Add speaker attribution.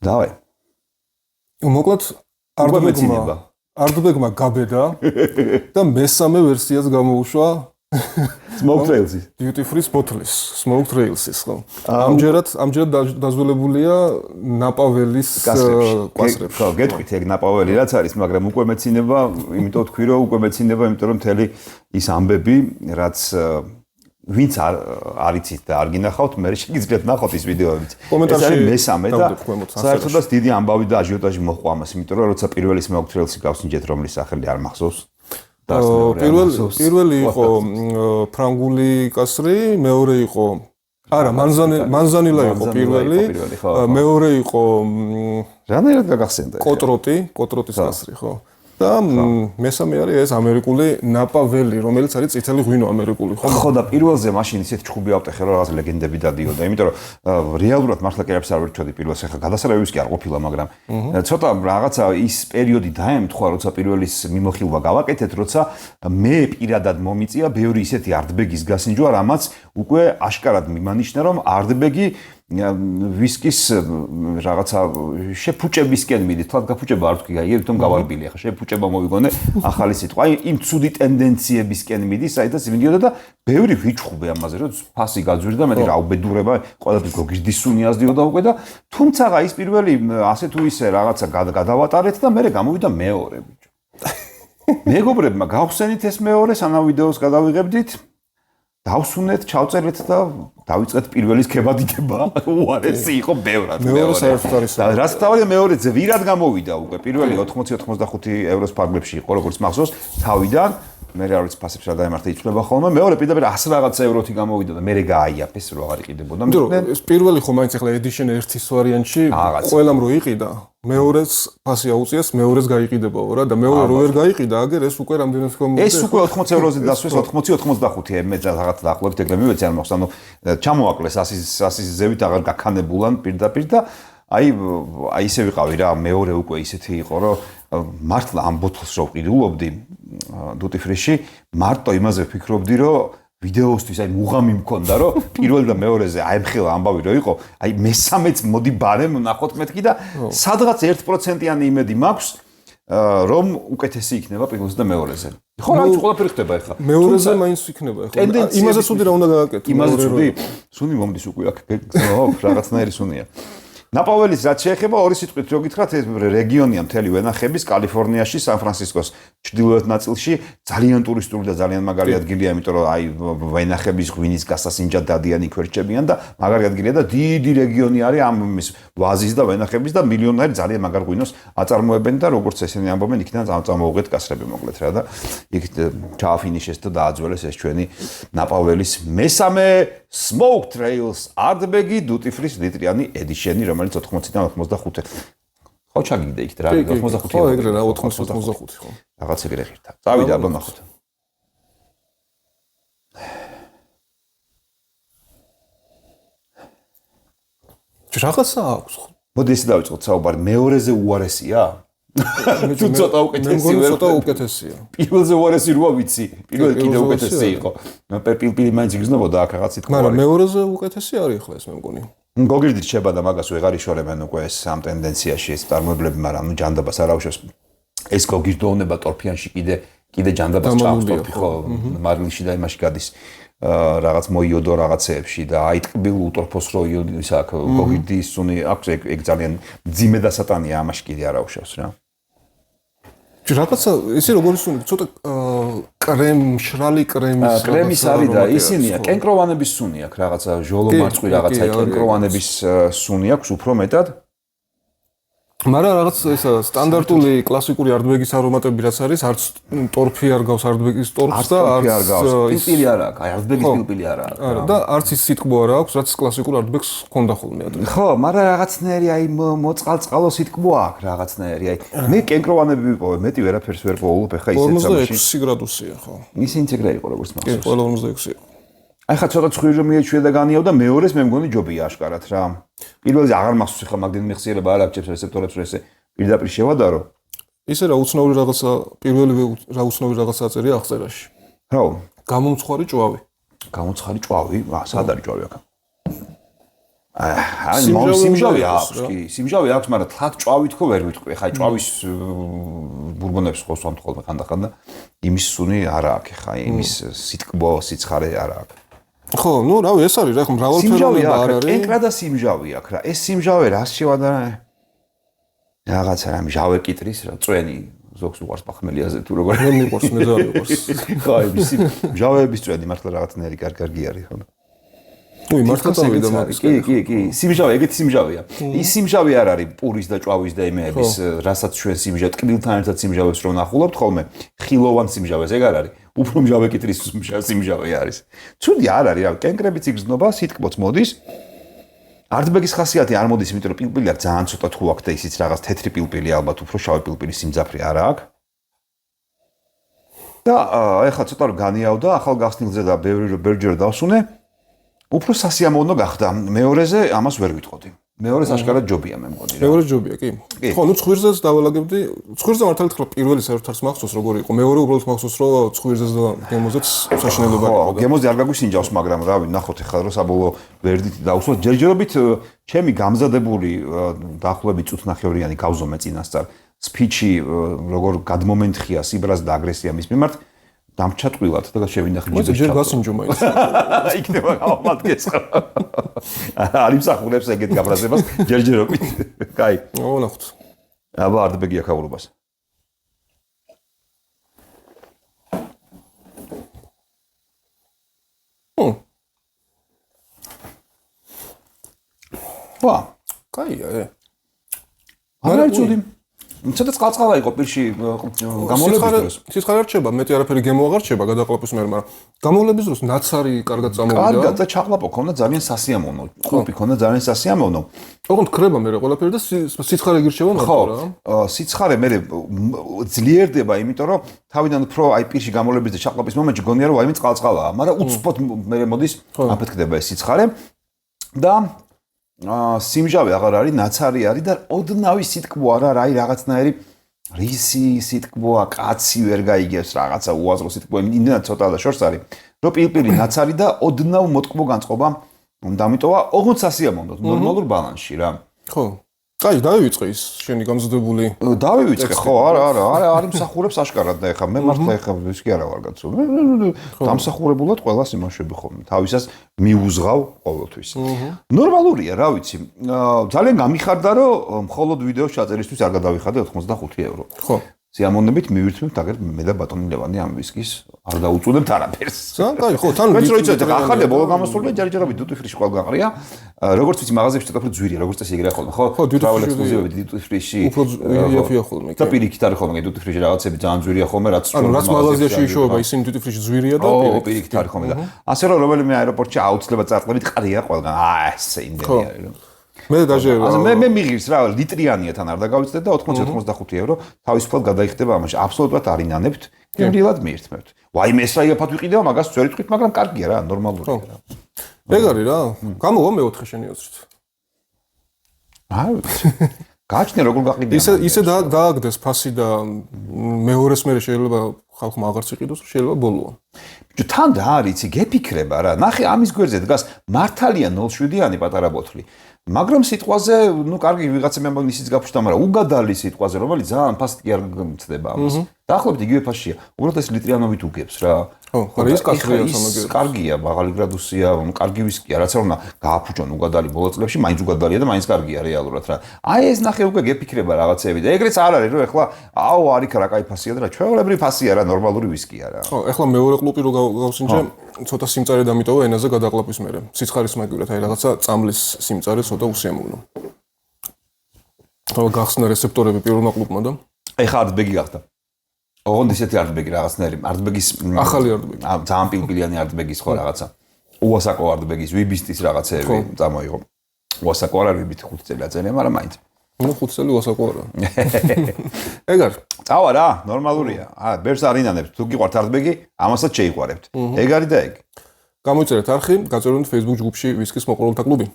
Speaker 1: დავай.
Speaker 2: მოკლედ არდბეგმა გაბედა და მესამე ვერსიაც გამოუშვა
Speaker 1: Smoke Trails-ის.
Speaker 2: Duty Free Bottles, Smoke Trails-ის, ხო. ამჯერად დაძველებულია ნაპაველის კვასრებში.
Speaker 1: ხო, გეტყვით ეგ ნაპაველი რაც არის, მაგრამ უკვე მეცინება, იმიტომ თქვი რომ უკვე მეცინება, იმიტომ რომ მთელი ის ამბები, რაც ვინც არ იცით და არ გინახავთ, მე შეგიძლიათ ნახოთ ის ვიდეოებიც. ეს არის მესამე და საერთოდაც დიდი ამბავი და აჟიოტაჟი მოჰყვა ამას, იმიტომ რომ როცა პირველი Smoke Trails-ი გავსინჯეთ, რომლის სახელი არ მახსოვს.
Speaker 2: პირველი იყო ფრანგული კასრი, მეორე იყო არა, მანზანილა იყო პირველი, მეორე იყო
Speaker 1: რანაირად გაგახსენდა?
Speaker 2: კოტროტის კასრი, ხო. და მესამე არის ეს ამერიკული ნაპაველი, რომელიც არის წითელი ღვინო ამერიკული, ხო?
Speaker 1: ხო და პირველზე მაშინ ისეთ ჩხუბი ავტეხე რომ რაღაც ლეგენდები დადიოდა, იმიტომ რომ რეალურად მართლა კერებს არ ვერჩვდი პირველს, ახლა გადასარევების კი არ ყოფილა, მაგრამ ცოტა რაღაცა ის პერიოდი დაემთხვა, როცა პირველის მიმოხილვა გავაკეთეთ, როცა მე პირადად მომიწია ბევრი ისეთი არდბეგის გასინჯვა, რამაც უკვე აშკარად მიმანიშნა, რომ არდბეგი ვისკის რაღაცა შეფუჭებისკენ მიდის, თვალ გაფუჭება არ თქვი, აი, თვითონ გავარბილი, ახლა შეფუჭება მოვიგონე ახალი სიტყვა. აი, იმ ცუდი ტენდენციებისკენ მიდის, საიდანაც მიდიოდა და ბევრი ვიჩხუბე ამაზე, რომ ფასი გაძვირდა, მეტი რა უბედურება, ყველაფერს გოგირდის სუნი აზდიოდა უკვე და თუმცა ის პირველი ასე თუ ისე რაღაცა გადავატარეთ და მე გამოვიდა მეორე, ბიჭო. მეგობრებმა გავხსენით ეს მეორე, სანამ ვიდეოს გადავიღებდით. დავსუნეთ, ჩავწერეთ და დავიწყეთ პირველის ქებადიდება. უარესი იყო ბევრად.
Speaker 2: მეორე საერთოდ არის.
Speaker 1: რაც თავი მეორე ძვირად გამოვიდა უკვე. პირველი 80-85 ევროს ფარგლებში იყო, როგორც მახსოვს, თავიდან მე არ ვიცი ფასებს რა დაემართა იწლება ხოლმე. მეორე პირდაპირ 100 რაღაც ევროთი გამოვიდა და მე გააიაფეს რო აღარ იყიდებოდა.
Speaker 2: ეს პირველი ხო მაინც ახლა edition 1-ის ვარიანტში ყველამ რო იყიდა, მეორეც ფასი აუწიეს, მეორეც გაიყიდებაო რა და მეორე რო ვერ გაიყიდა, აგერ ეს უკვე რამდენად გამოვიდა.
Speaker 1: ეს უკვე 80 ევროზე დასვეს 80-85 მე რაღაც დაახლოებით ეგრე მივეცი არ მახსოვს, ანუ ჩამოაკლეს 100-ის ზევით აღარ გაქანებულან პირდაპირ და აი ისე ვიყავი რა, მეორე უკვე ისეთი იყო, რომ მართლა ამ ბოთლს რო ვყიდულობდი Duty Free-ში, მარტო იმაზე ვფიქრობდი, რომ ვიდეოსთვის აი მუღამი მქონდა, რომ პირველ და მეორეზე აემხელა ამბავი რო იყო, აი მესამეც მოდი ბარემ ნახოთ მეთქი და სადღაც 1%-იანი იმედი მაქვს, რომ უკეთესი იქნება პირველზე და მეორეზე. ხო, რა ვიცი, ყველაფერი ხდება ახლა.
Speaker 2: მეორეზე მაინც იქნება ახლა. იმაზე სუდი რა უნდა გააკეთო?
Speaker 1: იმაზე სუდი? სუნი მომდის უკვე აქ. ო, რაღაცნაირი სუნია. ნაპაველის რაც შეეხება ორი სიტყვით რო გითხრათ, ეს რეგიონია მთელი ვენახების კალიფორნიაში, სან-ფრანცისკოს ჩრდილოეთ ნაწილში ძალიან ტურისტული და ძალიან მაგარი ადგილია, იმიტომ რომ აი ვენახების ღვინის გასასინჯად დადიან იქ ვერჩებიან და მაგარი ადგილია და დიდი რეგიონი არის ამ ის ვაზის და ვენახების და მილიონარი ძალიან მაგარ ღვინოს აწარმოებენ და როგორც ესენი ამბობენ, იქიდან წამოუღეთ კასრები მოკლედ რა და იქ ჩააფინიშეს და დააძველეს ეს ჩვენი ნაპაველის მესამე Smoke Trails Ardbeg Duty Free ლიტრიანი edition-ი, რომელიც 80-დან 85. ხო ჩაგიგდა იქ რა 85.
Speaker 2: ხო ეგრე რა 80-85 ხო.
Speaker 1: რაღაც ეგრე ღირთა. წავიდა აბა ნახოთ.
Speaker 2: რაღაცა აქვს ხო?
Speaker 1: მოდი ესე დავიწყოთ საუბარი, მეორეზე უარესია? თუ ცოტა უკეთესი
Speaker 2: ვერ ცოტა უკეთესია.
Speaker 1: პირველზე უარესი როა ვიცი. პირველი კიდე უკეთესი იყო. მე პირ მაინც გრძნობოდა აქ რაღაც სიტყვა.
Speaker 2: მაგრამ მეორეზე უკეთესი არის ახლა ეს მე მგონი.
Speaker 1: გოგირდით შეება და მაგას ვეღარ იშორებენ უკვე ეს ამ ტენდენციაში ეს წარმოებლები, მაგრამ ნუ ჯანდაბას არ აუშვეს. ეს გოგირდოვნება ტორფიანში კიდე ჯანდაბას ჭამს ტორფი ხო, მარილში და იმაში გადის. რაღაც მოიოდო რაღაცეებში და აიტყბილ უტორფოს რო ის აქ გოგირდის სუნი აქვს ეგ ძალიან ძიმე და სატანია ამაში კიდე არ აუშვეს რა.
Speaker 2: რაღაცა ისე როგორი სუნი ცოტა მშრალი
Speaker 1: კრემის არის და ისინია კენკროვანების სუნი აქვს რაღაცა ჟოლომარწყვი რაღაცა კენკროვანების სუნი აქვს უფრო მეტად
Speaker 2: მაგრამ რაღაც ესა სტანდარტული კლასიკური არდბეგის არომატები რაც არის არც ტორფი არ გავს არდბეგის ტორფს და
Speaker 1: არც პილპილი არ აქვს აი არდბეგის პილპილი არ აქვს
Speaker 2: არა და არც ის სიტყვა არ აქვს რაც კლასიკურ არდბეგს ჰქონდა ხოლმე ადრე
Speaker 1: ხო მაგრამ რაღაცნაირი აი მოწყალწყალო სიტყვა აქვს რაღაცნაირი აი მე კენკროვანები ვიპოვე მეტი ვერაფერს ვერ პოულობ ეხა ისეთ სამში
Speaker 2: 46 გრადუსია ხო
Speaker 1: ისინი ეგრე იყო როგორც მახსოვს
Speaker 2: კი ყველა 46 იყო
Speaker 1: აი ხა ცოტა ცხვირი რომ მიეჩვია და განიავდა მეორეს მე მგონი ჯობია აშკარად რა პირველზე აღარ მახსოვს ხა მაგდენ მეხსიერება არ აქვს რეცეპტორებს რომ ესე პირდაპირ შევადარო
Speaker 2: ისე რა უცნაური რაღაცა პირველი რა უცნაური რაღაცა აწერია აღწერაში
Speaker 1: რა
Speaker 2: გამომცხარი ჭვავი
Speaker 1: სად არის ჭვავი აქ სიმჟავე აქვს კი, სიმჟავე აქვს, მაგრამ თან ჭვავით ხო ვერ ვიტყვი. ხა ჭვავის ბურბონებს ხო სვამთ ხოლმე ხანდახან და იმის სუნი არა აქვს, ხა იმის სიტკბო, სიცხარე არა აქვს.
Speaker 2: ხო, ნუ რავი, ეს არის რა, ხო მრავალფეროვნება არ არის.
Speaker 1: კენკრა და სიმჟავე აქვს რა. ეს სიმჟავე რას შევა და რაღაცა რა მჟავე კიტრის რა წვენი ზოგს უყარს პახმელიაზე თუ როგორ
Speaker 2: მე მიყვარს მე და მიყვარს.
Speaker 1: ხო, ის მჟავეების წვენი მართლა რაღაცნაირი კარგი არის ხო.
Speaker 2: ой, მართლა წავიდა მაგის.
Speaker 1: კი, სიმჟავე, ეგეთი სიმჟავეა. ის სიმჟავე არ არის პურის და ჭვავის და იმეების, რასაც ჩვენ სიმჟავე, ტკბილთან ერთად სიმჟავებს რო ნახულობთ ხოლმე, ხილოვან სიმჟავეს ეგ არ არის. უფრო მჟავე კიტრის სიმჟავე არის. ცუდი არ არის, რა, კენკრებიც იგრძნობა, სიტკბოც მოდის. არტბეგის ხასიათი არ მოდის, იმიტომ რომ პილპილი აქვს ძალიან ცოტა თუ აქვს და ისიც რაღაც თეთრი პილპილი ალბათ უფრო შავი პილპილი სიმძაფრე არ აქვს. და ეხლა ცოტა რომ განიავდა, ახალ გახსნილზე და ბევრჯერ დავსუნე. უფრო სასიამოვნო გახდა. მეორეზე ამას ვერ ვიტყოდი. მეორეს აშკარად ჯობია მე მგონი.
Speaker 2: მეორე ჯობია, კი. ხო, ნუ ცხვირზეც დავალაგებდი. ცხვირზე მართალ თქვა პირველი საერთოდ მახსოვს როგორ იყო. მეორე უბრალოდ მახსოვს რომ ცხვირზეც და გემოზეც საშინელება იყო.
Speaker 1: ხო, გემოზე არ გაგვისინჯავს, მაგრამ რავი, ნახოთ ეხლა რომ საბოლოო ვერდიტი დაუსვათ. ჯერჯერობით ჩემი გამზადებული დაახლოებით წუთნახევრიანი გავზომე წინასწარ სპიჩი როგორ გადმომენთხია სიბრას და აგრესია მის მიმართ. დამჩატყვილად და შევინახე
Speaker 2: ჯერ ჯერ გასინჯო მაინც.
Speaker 1: იქნება გამომადგეს ხო. არ იმსახურებს ეგეთ გაბრაზებას ჯერჯერობით. კაი.
Speaker 2: ვნახოთ.
Speaker 1: აბა არტბეგი აქაურობას. ვა,
Speaker 2: კაია.
Speaker 1: არა ცუდი. ცოტა წყალწყალა იყო პირში გამოვლების დროს.
Speaker 2: სიცხარე არ რჩება, მეტი არაფერი გემო აღარ რჩება გადაყლაპის მერე, მაგრამ გამოვლების დროს ნაცარი კარგად წამოვიდა.
Speaker 1: კარგად და ჩაყლაპო ქონდა ძალიან სასიამოვნო. ყופი ქონდა ძალიან სასიამოვნო.
Speaker 2: ოღონდ ქრება მერე ყველაფერი და სიცხარე გირჩევა მარტო რა.
Speaker 1: ხო, სიცხარე მერე ძლიერდება, იმიტომ რომ თავიდან უფრო აი პირში გამოვლების და ჩაყლაპის მომენტში გონია რომ აიმე წყალწყალაა, მაგრამ უცბოდ მერე მოდის აფეთქდება ეს სიცხარე და სიმჟავე აღარ არის, ნაცარი არის და ოდნავი სიტკბო არა, აი რაღაცნაირი რისი სიტკბოა, კაცი ვერ გაიგებს რაღაცა უაზრო სიტკბო, იმდენად ცოტა და შორს არის, რომ პილპილი ნაცარი და ოდნავ მოტკბო განწყობა დამიტოვა, ოღონდ სასიამოვნო, ნორმალურ ბალანსში რა.
Speaker 2: ხო. კაი, დავივიწყე ის შენი გამზადებული.
Speaker 1: დავივიწყე, ხო, არა, არ იმსახურებს აშკარად და ეხა მე მართლა ეხა ის კი არა ვარ კაცო. დამსახურებულად ყველას იმაშები ხოლმე. თავისას მიუზღავ ყოველთვის. ნორმალურია, რა ვიცი. ძალიან გამიხარდა, რომ მხოლოდ ვიდეოს ჩაწერისთვის არ გადავიხადე 85 евро.
Speaker 2: ხო.
Speaker 1: სიამოვნებით მივირთმევთ, აგერ მე და ბატონი ლევანი ამ ვისკის არ დაუწუდებთ არაფერს.
Speaker 2: ძალიან კაი, ხო, თან
Speaker 1: ვიც რო იცოდეთ, ახალია ბოლო გამოსული ჯერჯერობით დუტი ფრიში ყველგან ყრია. როგორც ვიცი, მაღაზიაში ცოტა უფრო ძვირია, როგორც წესი ეგრეა ხოლმე, ხო?
Speaker 2: travel
Speaker 1: exclusive-ები დუტი ფრიში.
Speaker 2: უფრო იაფია ხოლმე.
Speaker 1: და პირიქით არის ხოლმე დუტი ფრიში რაღაცები ძალიან ძვირია ხოლმე, რაც
Speaker 2: რაც მაღაზიაში იშოვება, ისინი დუტი ფრიში ძვირია და
Speaker 1: პირიქით არის ხოლმე და ასე რომ რომელიმე აეროპორტში აუცილებლად წარწყებით ყრია ყველგან. ესე იმდენი არის.
Speaker 2: მე დაჟე
Speaker 1: მე მიღირს რა ლიტრიანია თან არ დაგავიცდეთ და 80-85 евро თავისუფლად გადაიხდება ამაში. აბსოლუტურად არ ინანებთ, გემრიელად მიირთმევთ. ვაიმე ეს რა იაფად ვიყიდეო, მაგას ვერ ვიტყვით, მაგრამ კარგია რა, ნორმალურია რა.
Speaker 2: ეგ არის რა. გამოვა მეოთხე შენი ოცრით.
Speaker 1: გააჩნია როგორ გაყიდია.
Speaker 2: ისე დააგდეს ფასი და მეორეს მერე შეიძლება ხალხმა აღარც იყიდოს, შეიძლება ბოლოა.
Speaker 1: ბიჭო, თან და არ იცი, გეფიქრება რა. ნახე ამის გვერდზე დგას მართალია 07-იანი პატარა ბოთლი. მაგრამ სიტყვაზე, ნუ კარგი ვიღაცა მე მგონი ისიც გაფშტა, მაგრამ უგადალი სიტყვაზე, რომელიც ძალიან ფასტ კი არ მცდება ამას. დაახლოებით იგივე ფასშია. უბრალოდ ეს ლიტრიანობით უგებს რა.
Speaker 2: ხო, ხარ ის კაცია სამაგერად.
Speaker 1: კარგია, მაღალი გრადუსია, კარგი ვისკია, რაც არ უნდა გააფუჭონ უგადალი ბოლო წლებში, მაინც უგადალია და მაინც კარგია რეალურად რა. აი ეს ნახე უკვე გეფიქრება რაღაცეები და ეგრეც არ არის, რომ ეხლა აუ არიქა რა кай ფასია და რა ჩვეულებრივი ფასია რა, ნორმალური ვისკია რა.
Speaker 2: ხო, ეხლა მეორე კლუბი რო გავსინჯე, ცოტა სიმწარე დამიტოვა ენაზე გადაყლაპის მერე. სიცხარის მაგივრად, აი რაღაცა წამლის სიმწარე ცოტა უსიამოვნო. ხო, გახსნა რეცეპტორები პირველმა კლუბმა და
Speaker 1: ეხლა არტბეგი გახდა. ოღონდ ისეთი არტბეგი რაღაცნაირი, არტბეგის
Speaker 2: ახალი არტბეგი.
Speaker 1: ძალიან პილპილიანი არტბეგის ხო რაღაცა. უასაკო არტბეგის, ვიბისტის რაღაცეები წამოიღო. უასაკო არ არის ვიბისტი 5 წელი აწერია, მაგრამ მაინც.
Speaker 2: ნუ 5 წელი უასაკო არა. ეგ არის.
Speaker 1: წავა რა, ნორმალურია. ბერს არ ინანებთ, თუ გიყვართ არტბეგი, ამასაც შეიყვარებთ. ეგ არის და ეგ.
Speaker 2: გამოიწერეთ არხი, გაწევრდით Facebook ჯგუფში ვისკის მოყოლთა კლუბი.